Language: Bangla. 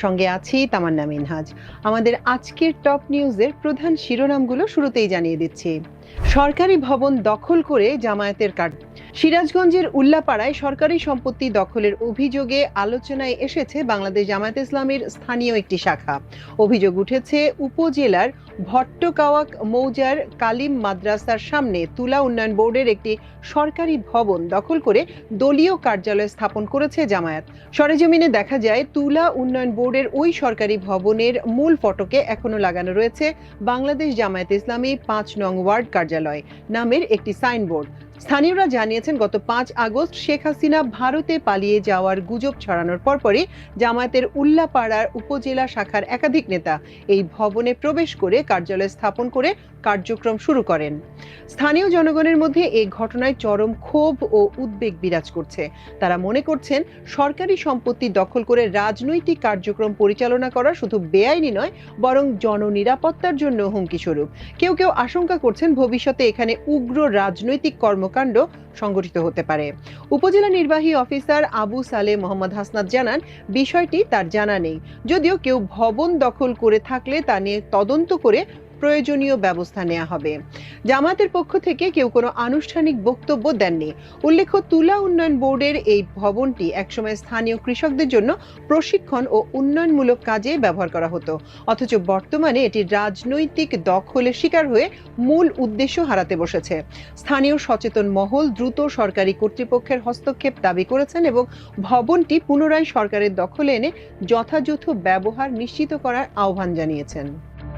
সঙ্গে আছি তামান্না মিনহাজ। আমাদের আজকের টপ নিউজের প্রধান শিরোনামগুলো শুরুতেই জানিয়ে দিচ্ছি। সরকারি ভবন দখল করে জামায়াতের কার্ড। সিরাজগঞ্জের উল্লাপাড়ায় সরকারি সম্পত্তি দখলের অভিযোগে আলোচনায় এসেছে বাংলাদেশ জামায়াত ইসলামীর স্থানীয় একটি শাখা। অভিযোগ উঠেছে উপজেলার ভট্টকাওয়াক মৌজার কালিম মাদ্রাসার সামনে তুলা উন্নয়ন বোর্ডের একটি সরকারি ভবন দখল করে দলীয় কার্যালয় স্থাপন করেছে জামায়াত। সরেজমিনে দেখা যায় তুলা উন্নয়ন বোর্ডের ওই সরকারি ভবনের মূল ফটকে এখনো লাগানো রয়েছে বাংলাদেশ জামায়াত ইসলামী ৫ নং ওয়ার্ড কার্যালয় নামের একটি সাইনবোর্ড। স্থানীয়রা জানিয়েছেন, গত ৫ আগস্ট শেখ হাসিনা ভারতে পালিয়ে যাওয়ার গুজব ছড়ানোর পরপরই জামায়াতের উল্লাপাড়ার উপজেলা শাখার একাধিক নেতা এই ভবনে প্রবেশ করে কার্যালয় স্থাপন করে কার্যক্রম শুরু করেন। স্থানীয় জনগণের মধ্যে এই ঘটনায় চরম ক্ষোভ ও উদ্বেগ বিরাজ করছে। তারা মনে করছেন, সরকারি সম্পত্তি দখল করে রাজনৈতিক কার্যক্রম পরিচালনা করা শুধু বেআইনি নয়, বরং জননিরাপত্তার জন্য হুমকি স্বরূপ। কেউ কেউ আশঙ্কা করছেন, ভবিষ্যতে এখানে উগ্র রাজনৈতিক কর্মকাণ্ড সংগঠিত হতে পারে। উপজেলা নির্বাহী অফিসার আবু সালে মোহাম্মদ হাসনাত জানান, বিষয়টি তার জানা নেই। যদিও কেউ ভবন দখল করে থাকলে তা নিয়ে তদন্ত করে প্রয়োজনীয় ব্যবস্থা নেওয়া হবে। জামায়াতের পক্ষ থেকে কেউ কোনো আনুষ্ঠানিক বক্তব্য দেননি। উল্লেখ্য, তুলা উন্নয়ন বোর্ডের এই ভবনটি একসময় স্থানীয় কৃষকদের জন্য প্রশিক্ষণ ও উন্নয়নমূলক কাজে ব্যবহার করা হতো। অথচ বর্তমানে এটি রাজনৈতিক দখলের শিকার হয়ে মূল উদ্দেশ্য হারাতে বসেছে। স্থানীয় সচেতন মহল দ্রুত সরকারি কর্তৃপক্ষের হস্তক্ষেপ দাবি করেছেন এবং ভবনটি পুনরায় সরকারের দখলে এনে যথাযথ ব্যবহার নিশ্চিত করার আহ্বান জানিয়েছেন।